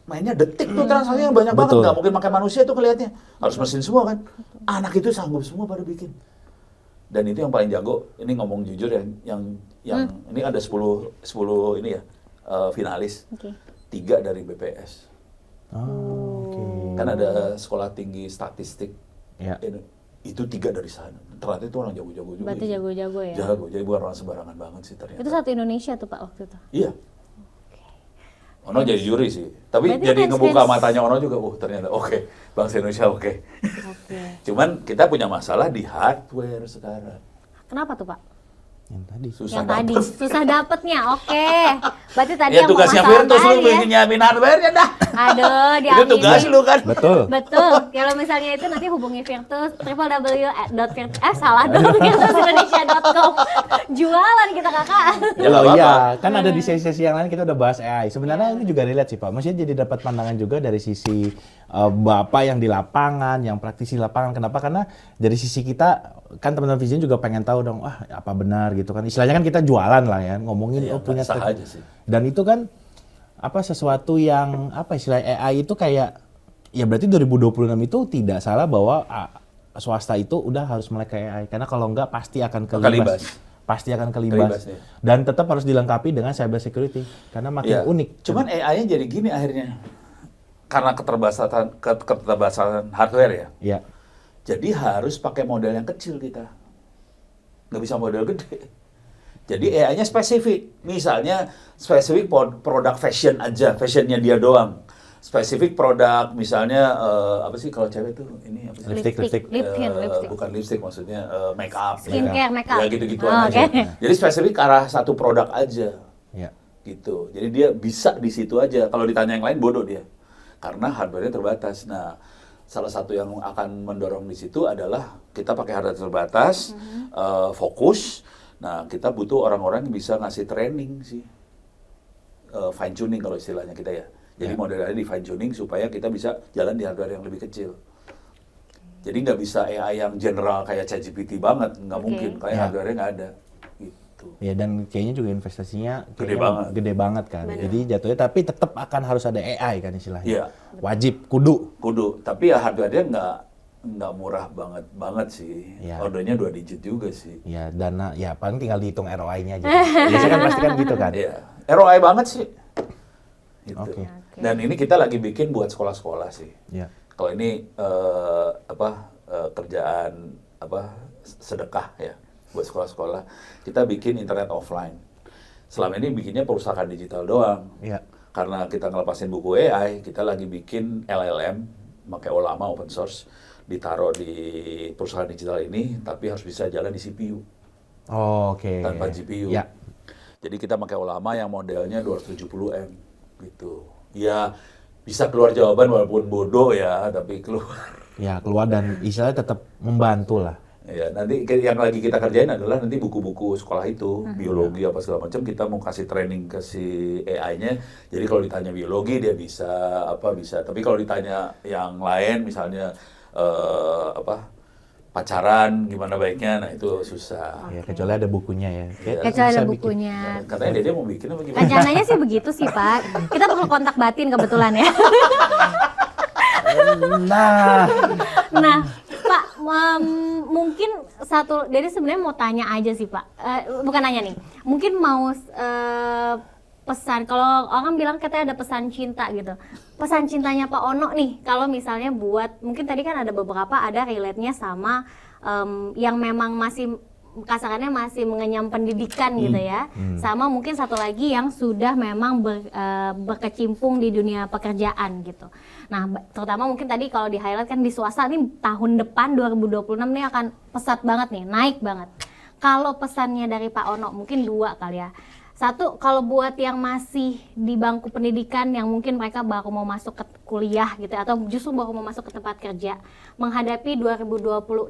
mainnya detik tuh transaksinya banyak banget. Betul. Nggak mungkin pakai manusia tuh kelihatannya. Harus mesin semua kan. Anak itu sanggup semua pada bikin. Dan itu yang paling jago. Ini ngomong jujur yang ini ada 10 ini ya finalis. Oke. 3 dari BPS. Oh, oke. Kan ada sekolah tinggi statistik. Iya. Itu 3 dari sana. Ternyata itu orang jago-jago juga. Berarti sih. jago-jago ya. Jago, jadi bukan orang sembarangan banget sih ternyata. Itu satu Indonesia tuh Pak waktu itu. Iya. Ono jadi juri sih. Tapi Berarti jadi fans- ngebuka fans- matanya Ono juga. Ternyata oke. Bangsa Indonesia oke. Oke. Cuman kita punya masalah di hardware sekarang. Kenapa tuh Pak? Yang tadi. Susah Yang tadi dapet. susah dapetnya. Oke. Berarti tadi Ya yang tugasnya permasalahan Virtus lu tadi ya. nyiapin hardware-nya dah. Aduh, Itu diaminin. tugas lu kan. Betul. Betul. Kalau misalnya itu nanti hubungi Virtus www.virtusindonesia.com. Jualan kita kakak. Ya, nggak Oh apa-apa. iya, kan ada di sesi-sesi yang lain kita udah bahas AI. Sebenarnya ini juga relate sih Pak. Maksudnya jadi dapat pandangan juga dari sisi Bapak yang di lapangan, yang praktisi lapangan. Kenapa? Karena dari sisi kita, kan teman-teman Vision juga pengen tahu dong, apa benar gitu kan. Istilahnya kan kita jualan lah ya, ngomongin Iya, punya sah teknik. aja sih. Dan itu kan sesuatu yang istilah AI itu kayak ya berarti 2026 itu tidak salah bahwa swasta itu udah harus melek ke AI karena kalau enggak pasti akan kelibas. Pasti akan kelibas. Kelibas, ya. Dan tetap harus dilengkapi dengan cyber security karena makin Iya. unik. Cuman AI-nya jadi gini akhirnya. Karena keterbatasan hardware ya. Ya. Jadi harus pakai model yang kecil kita. Nggak bisa model gede. Jadi AI-nya spesifik. Misalnya spesifik produk fashion aja, fashionnya dia doang. Spesifik produk misalnya apa sih kalau cewek tuh ini apa sih? Lipstick. Lipstick. Bukan lipstick maksudnya make up. Skincare, make up. Ya gitu-gitu Oh, aja. oke. Jadi spesifik ke arah satu produk aja. Ya. Gitu. Jadi dia bisa di situ aja. Kalau ditanya yang lain bodoh dia. Karena hardware-nya terbatas. Nah, salah satu yang akan mendorong di situ adalah kita pakai hardware terbatas, fokus. Nah, kita butuh orang-orang yang bisa ngasih training sih. Fine tuning kalau istilahnya kita ya. Jadi modelnya di fine tuning supaya kita bisa jalan di hardware yang lebih kecil. Jadi nggak bisa AI yang general kayak ChatGPT banget, nggak mungkin. Kayak Ya. hardware-nya nggak ada. Gitu. Ya, dan kayaknya juga investasinya Gede kayaknya banget. gede banget kan. Benar. Jadi jatuhnya tapi tetap akan harus ada AI kan istilahnya. Iya. Wajib, kudu. Kudu. Tapi ya hardware-nya nggak murah banget sih. Ya. Ordernya 2 digit juga sih. Ya dana, ya paling tinggal dihitung ROI-nya aja. Biasanya kan pasti kan gitu kan. Iya. ROI banget sih. Gitu. Oke. Dan ini kita lagi bikin buat sekolah-sekolah sih. Ya. Kalau ini kerjaan sedekah ya buat sekolah-sekolah, kita bikin internet offline. Selama ini bikinnya perpustakaan digital doang. Ya. Karena kita ngelepasin buku AI, kita lagi bikin LLM, pakai Ollama open source, ditaruh di perusahaan digital ini, tapi harus bisa jalan di CPU Oh, oke. tanpa GPU. Ya. Jadi kita pakai Ollama yang modelnya 270M gitu. Ya bisa keluar jawaban walaupun bodoh ya, tapi keluar. Ya, keluar dan istilahnya tetap membantu lah. Ya, nanti yang lagi kita kerjain adalah nanti buku-buku sekolah itu, biologi apa segala macam, kita mau kasih training ke si AI-nya. Jadi kalau ditanya biologi dia bisa, bisa. Tapi kalau ditanya yang lain, misalnya pacaran gimana baiknya, nah itu susah. Ya, kecuali ada bukunya ya. Kayak Kecuali ada bisa bikin. bukunya. Katanya dia mau bikin apa gimana? Rencananya sih begitu sih Pak. Kita perlu kontak batin kebetulan ya. Nah, Nah, Pak, mungkin jadi sebenarnya mau tanya aja sih Pak. Bukan nanya nih. Mungkin mau pesan. Kalau orang bilang katanya ada pesan cinta gitu. Pesan cintanya Pak Ono nih, kalau misalnya buat, mungkin tadi kan ada beberapa ada relate-nya sama yang memang masih kasarannya masih mengenyam pendidikan gitu ya. Sama mungkin satu lagi yang sudah memang berkecimpung di dunia pekerjaan gitu. Nah, terutama mungkin tadi kalau di highlight kan di swasta nih tahun depan 2026 nih akan pesat banget nih, naik banget. Kalau pesannya dari Pak Ono mungkin 2 kali ya. Satu, kalau buat yang masih di bangku pendidikan yang mungkin mereka baru mau masuk ke kuliah gitu atau justru baru mau masuk ke tempat kerja, menghadapi 2026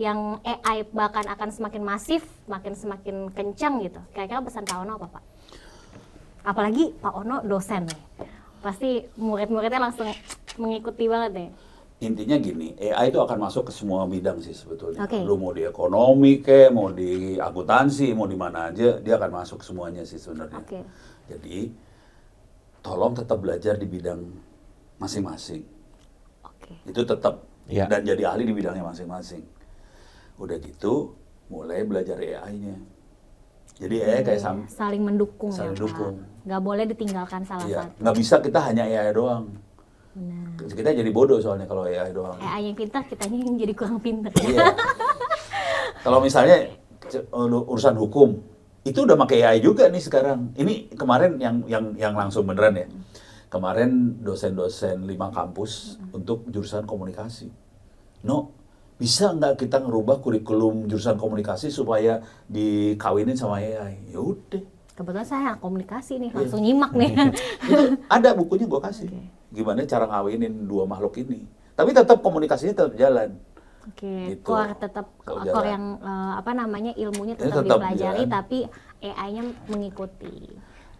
yang AI bahkan akan semakin masif, semakin kencang gitu. Kira-kira pesan Pak Ono apa Pak? Apalagi Pak Ono dosen nih, pasti murid-muridnya langsung mengikuti banget nih. Intinya gini, AI itu akan masuk ke semua bidang sih sebetulnya. Oke. Lu mau di ekonomi mau di akuntansi, mau di mana aja, dia akan masuk semuanya sih sebenarnya. Oke. Jadi, tolong tetap belajar di bidang masing-masing. Oke. Itu tetap, Ya. dan jadi ahli di bidangnya masing-masing. Udah gitu, mulai belajar AI-nya. Jadi AI kayak Saling mendukung Saling ya Pak. dukung. Nggak boleh ditinggalkan salah iya, satu. nggak bisa kita hanya AI doang. Benar. Kita jadi bodoh soalnya kalau AI doang. AI yang pintar, kitanya yang jadi kurang pintar. Iya. Kalau misalnya urusan hukum, itu udah pakai AI juga nih sekarang. Ini kemarin yang langsung beneran ya. Kemarin dosen-dosen 5 kampus untuk jurusan komunikasi. No, bisa nggak kita ngerubah kurikulum jurusan komunikasi supaya dikawinin sama AI? Ya udah. Kebetulan saya komunikasi nih, Iya. langsung nyimak nih. Itu ada bukunya gue kasih. Oke. Gimana cara ngawinin 2 makhluk ini. Tapi tetap komunikasinya tetap jalan. Oke, Gitu. core tetap Kalau core jalan. yang ilmunya Ini tetap tetap dipelajari, jalan. tapi AI-nya mengikuti.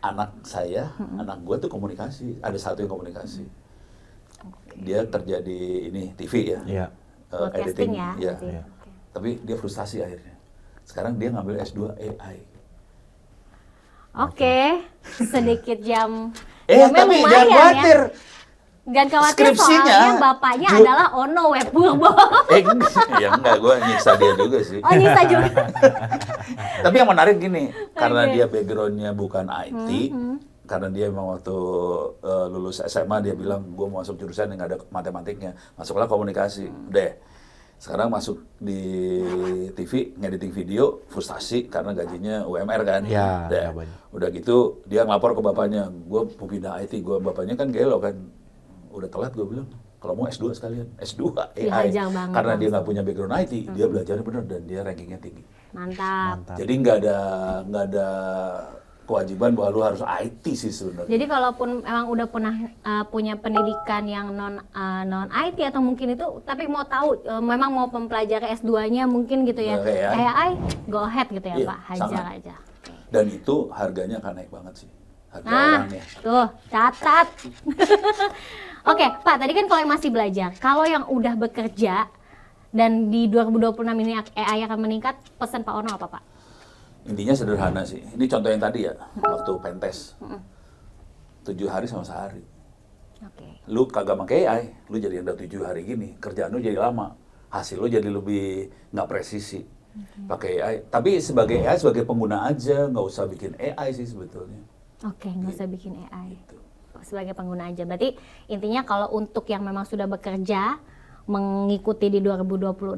Anak saya, anak gue tuh komunikasi. Ada satu yang komunikasi. Dia kerja di ini TV ya. Iya. Broadcasting ya. Iya. berarti. Iya. Oke. Tapi dia frustasi akhirnya. Sekarang dia ngambil S2 AI. Oke, sedikit jam. Tapi jangan khawatir. Jangan khawatir Skripsinya, soalnya bapaknya adalah Ono Webpurbo. Enggak, gue nyiksa dia juga sih. Oh, Nisa juga. Tapi yang menarik gini, karena Oke. dia backgroundnya bukan IT, karena dia memang waktu lulus SMA dia bilang gue mau masuk jurusan yang ada matematiknya, masuklah komunikasi, udah. Sekarang masuk di TV, ngediting video, frustasi karena gajinya UMR kan. Ya, udah. ya, banyak. Udah gitu, dia ngelapor ke bapaknya, gue mau pindah IT, bapaknya kan gelo kan, udah telat gue bilang. Kalau mau S2 sekalian, S2 AI. Dihajar banget Karena dia langsung. nggak punya background IT, dia belajarnya bener dan dia rankingnya tinggi. Mantap. Jadi nggak ada kewajiban bahwa lu harus IT sih sebenarnya. Jadi kalaupun memang udah pernah punya pendidikan yang non IT atau mungkin itu, tapi mau tahu memang mau mempelajari S2-nya mungkin gitu ya, AI. AI, go ahead gitu ya Iya, Pak, hajar sangat. aja. Dan itu harganya akan naik banget sih. Ada Nah, orangnya. tuh, catat. Oke, Pak, tadi kan kalau yang masih belajar, kalau yang udah bekerja dan di 2026 ini AI akan meningkat, pesan Pak Ono apa, Pak? Intinya sederhana sih. Ini contoh yang tadi ya, waktu pentes. 7 hari sama sehari. Oke. Lu kagak pakai AI, lu jadi udah 7 hari gini, kerjaan lu jadi lama. Hasil lu jadi lebih nggak presisi. Pakai AI. Tapi sebagai AI, sebagai pengguna aja, nggak usah bikin AI sih sebetulnya. Oke, nggak usah bikin AI. Gitu. Sebagai pengguna aja. Berarti intinya kalau untuk yang memang sudah bekerja, mengikuti di 2026,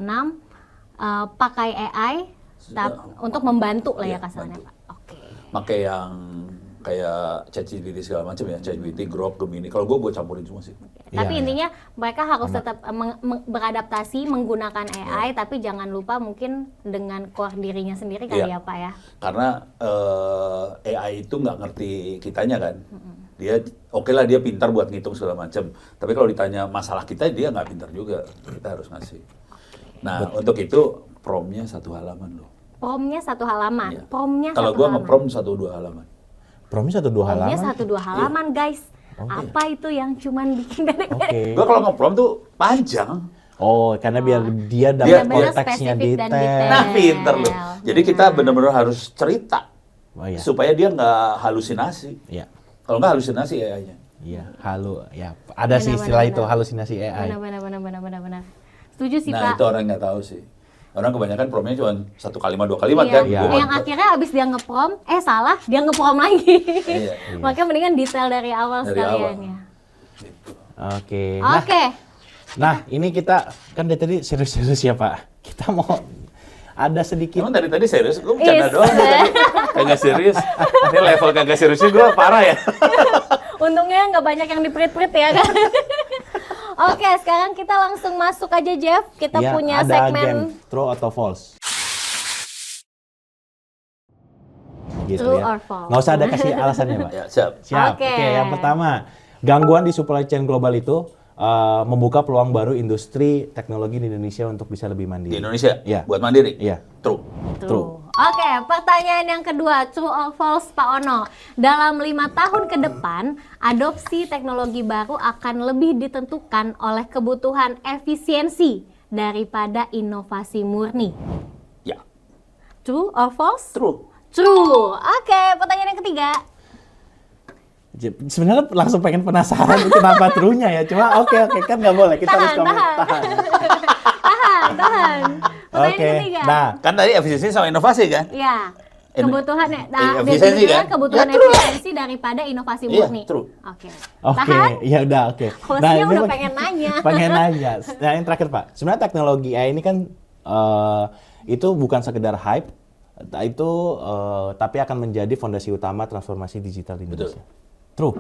pakai AI untuk membantu lah ya Iya, kasarnya, bantu. Pak. Oke. Pakai yang kayak ChatGPT segala macam ya, ChatGPT, Grok, Gemini. Kalau gue campurin semua sih. Tapi Iya, intinya mereka harus tetap beradaptasi menggunakan AI, tapi jangan lupa mungkin dengan core dirinya sendiri kali Iya. ya, Pak ya. Karena AI itu nggak ngerti kitanya kan. Dia oke lah dia pintar buat ngitung segala macam. Tapi kalau ditanya masalah kita dia nggak pintar juga. Kita harus ngasih. Nah untuk itu promnya 1 halaman loh. Promnya 1 halaman. Iya. Promnya Kalau 1 gua halaman. nge-prom 1-2 halaman. Promnya 1-2 Promnya halaman. 1-2 halaman, guys. Apa itu yang cuman bikin Oke. Gua kalau nge-prom tuh panjang. Oh, karena biar dia dapat Benar-benar konteksnya spesifik dan detail. detail. Nah pinter loh. Jadi kita benar-benar harus cerita. Oh iya. Supaya dia nggak halusinasi. Iya. Kalau nggak halusinasi AI-nya. Iya, ya. Ada sih Benar, istilah benar, itu benar. halusinasi AI. Benar. Setuju sih, Nah Pak. itu orang nggak tahu sih. Orang kebanyakan promnya cuma 1 kalimat 2 kalimat Iya. kan. Iya. Gua Yang akhirnya abis dia ngeprom, salah, dia ngeprom lagi. Iya. Makanya mendingan detail dari awal Dari sekalian awal. ya. Gitu. Oke. Oke. Nah, ini kita kan dari tadi serius-serius ya, Pak. Kita mau ada sedikit. Emang dari tadi serius? Gue bercanda Is. doang tadi. Kagak serius. Ini level kagak seriusnya gue parah ya. Untungnya nggak banyak yang diprit-prit ya kan. Oke, sekarang kita langsung masuk aja, Jeff. Kita Ya, punya ada segmen game true atau false. Gitu True ya. or false. Nggak usah ada kasih alasannya, Pak. Ya, siap. Siap. Oke. Oke, yang pertama, gangguan di supply chain global itu membuka peluang baru industri teknologi di Indonesia untuk bisa lebih mandiri. Di Indonesia? Iya. Buat mandiri? Iya. True. True. Oke, pertanyaan yang kedua, true or false, Pak Ono. Dalam 5 tahun ke depan, adopsi teknologi baru akan lebih ditentukan oleh kebutuhan efisiensi daripada inovasi murni. Ya. True or false? True. True. Oke, pertanyaan yang ketiga. Sebenarnya langsung pengen penasaran itu kenapa true-nya ya. Cuma oke kan nggak boleh. Kita harus komen. Tahan. Tahan. Pertanyaan Oke. ketiga. Nah, Kan tadi efisiensi sama inovasi kan? Ya, kebutuhan efisiensi kan? kebutuhan Ya, true lah. efisiensi daripada inovasi Iya, murni. true. Oke. oke, Tahan. ya udah oke. Hostnya ini udah mah- pengen nanya. Pengen nanya. Nah, yang terakhir Pak, sebenarnya teknologi AI ini kan itu bukan sekedar hype, tapi akan menjadi fondasi utama transformasi digital di Indonesia. True.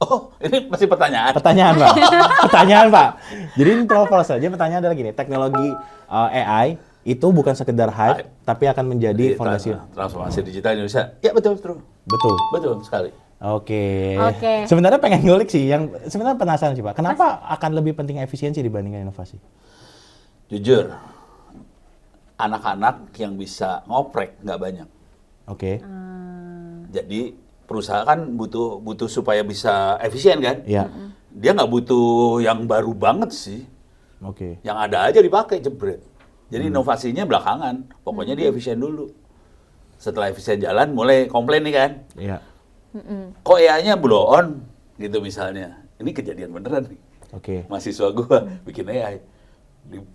Oh, ini masih pertanyaan. Pertanyaan Pak. Pertanyaan Pak. Jadi ini true or false saja. Pertanyaan adalah gini, teknologi AI itu bukan sekedar hype, tapi akan menjadi fondasi. Transformasi digital Indonesia. Ya betul, true. Betul. Betul sekali. Oke. Oke. Sebenarnya pengen ngulik sih, yang sebenarnya penasaran sih Pak. Kenapa akan lebih penting efisiensi dibandingkan inovasi? Jujur, anak-anak yang bisa ngoprek nggak banyak. Oke. Jadi perusahaan kan butuh supaya bisa efisien kan? Iya. Dia nggak butuh yang baru banget sih. Oke. Yang ada aja dipakai jebret. Jadi inovasinya belakangan. Pokoknya dia efisien dulu. Setelah efisien jalan, mulai komplain nih kan. Iya. Kok AI-nya blow on gitu misalnya. Ini kejadian beneran nih. Oke. Mahasiswa gua bikin AI.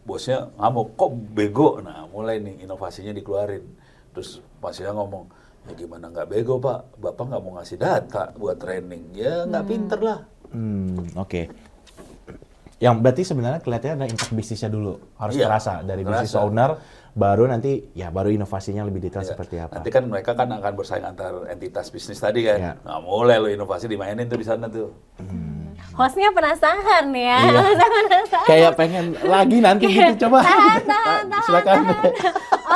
Bosnya ngamuk, kok bego? Nah, mulai nih inovasinya dikeluarin. Terus mahasiswa ngomong, ya gimana nggak bego Pak? Bapak nggak mau ngasih data buat training. Ya nggak pinter lah. Oke. Yang berarti sebenarnya kelihatannya ada impact bisnisnya dulu. Harus Iya, terasa dari business terasa. owner, baru nanti ya baru inovasinya lebih detail Ya, seperti apa. nanti kan mereka kan akan bersaing antar entitas bisnis tadi kan. Ya. Nah, mulai lo inovasi dimainin tuh di sana tuh. Hostnya penasaran ya. Iya. Kayak pengen lagi nanti gitu, coba. Tahan. Silakan.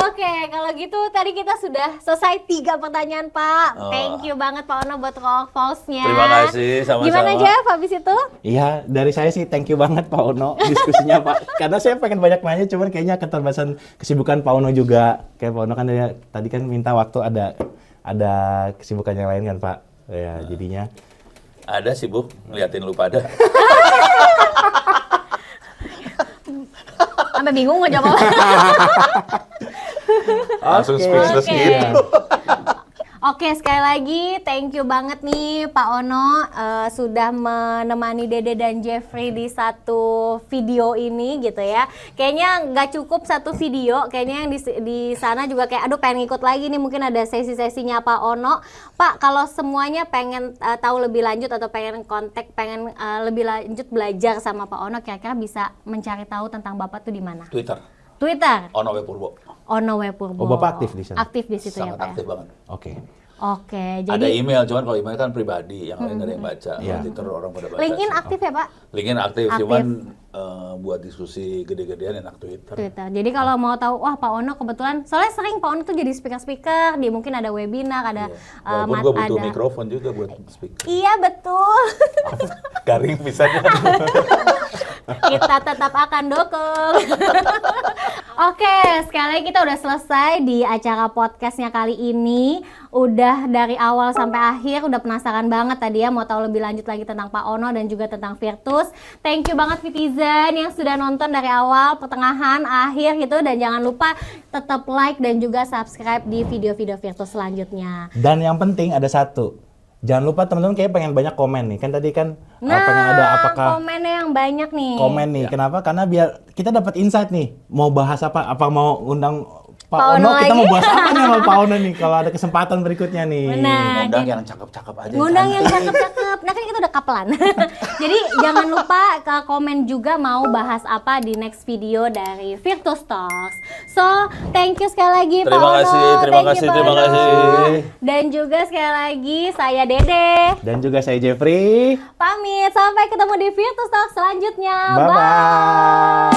Oke, kalau gitu tadi kita sudah selesai 3 pertanyaan, Pak. Oh. Thank you banget Pak Ono buat roll false-nya. Terima kasih, sama-sama. Gimana Jeff habis itu? Iya, dari saya sih thank you banget Pak Ono diskusinya Pak. Karena saya pengen banyak nanya, cuman kayaknya keterbatasan kesibukan Pak Ono juga. Kayak Pak Ono kan tadi kan minta waktu ada kesibukan yang lain kan Pak. Ya, jadinya Ada sih Bu, ngeliatin lu pada. Sampai bingung mau jawab apa. Langsung speechless Oke. gitu. Oke, sekali lagi thank you banget nih Pak Ono sudah menemani Dede dan Jeffrey di satu video ini gitu ya. Kayaknya nggak cukup satu video, kayaknya yang di sana juga kayak aduh pengen ikut lagi nih, mungkin ada sesi-sesinya Pak Ono. Pak, kalau semuanya pengen tahu lebih lanjut atau pengen kontak, pengen lebih lanjut belajar sama Pak Ono, kira-kira bisa mencari tahu tentang Bapak tuh di mana? Twitter, Twitter, Ono W Purbo. Ono W Purbo. Oh, Bapak aktif di sana? Aktif di situ ya Sangat Pak ya? aktif banget. oke. Oke, Ada jadi email, cuman kalau email kan pribadi, yang lain nggak ada yang baca. Iya. Kalau Twitter orang pada baca. LinkedIn sih. aktif ya Pak? LinkedIn aktif, Aktif. cuman buat diskusi gede-gedean enak Twitter. Twitter. Jadi kalau mau tahu, wah Pak Ono kebetulan, soalnya sering Pak Ono tuh jadi speaker-speaker, dia mungkin ada webinar, ada Iya. Walaupun gue butuh mikrofon juga buat speaker. Iya betul. Garing pisahnya. Kita tetap akan dukung. Oke, sekali lagi kita udah selesai di acara podcastnya kali ini. Udah dari awal sampai akhir, udah penasaran banget tadi ya mau tahu lebih lanjut lagi tentang Pak Ono dan juga tentang Virtus. Thank you banget Vitizen yang sudah nonton dari awal, pertengahan, akhir gitu. Dan jangan lupa tetap like dan juga subscribe di video-video Virtus selanjutnya. Dan yang penting ada satu. Jangan lupa teman-teman kayak pengen banyak komen nih. Kan tadi kan pengen ada apakah komennya yang banyak nih. komen nih. Kenapa? Karena biar kita dapat insight nih. Mau bahas apa? Apa mau undang Pak Pak Ono? Ono Kita lagi. mau bahas apa nih sama Pak Ono nih? Kalau ada kesempatan berikutnya nih. Benar. Ngundang yang cakep-cakep aja. Ngundang yang cantik. cakep-cakep. Nah kan kita udah kapelan. Jadi jangan lupa ke komen juga mau bahas apa di next video dari Virtus Talks. So, thank you sekali lagi Pak Terima Ono. kasih, terima Thank you, kasih, Pak terima Ono. kasih. Dan juga sekali lagi saya Dede. Dan juga saya Jeffrey. Pamit, sampai ketemu di Virtus Talks selanjutnya. Bye-bye.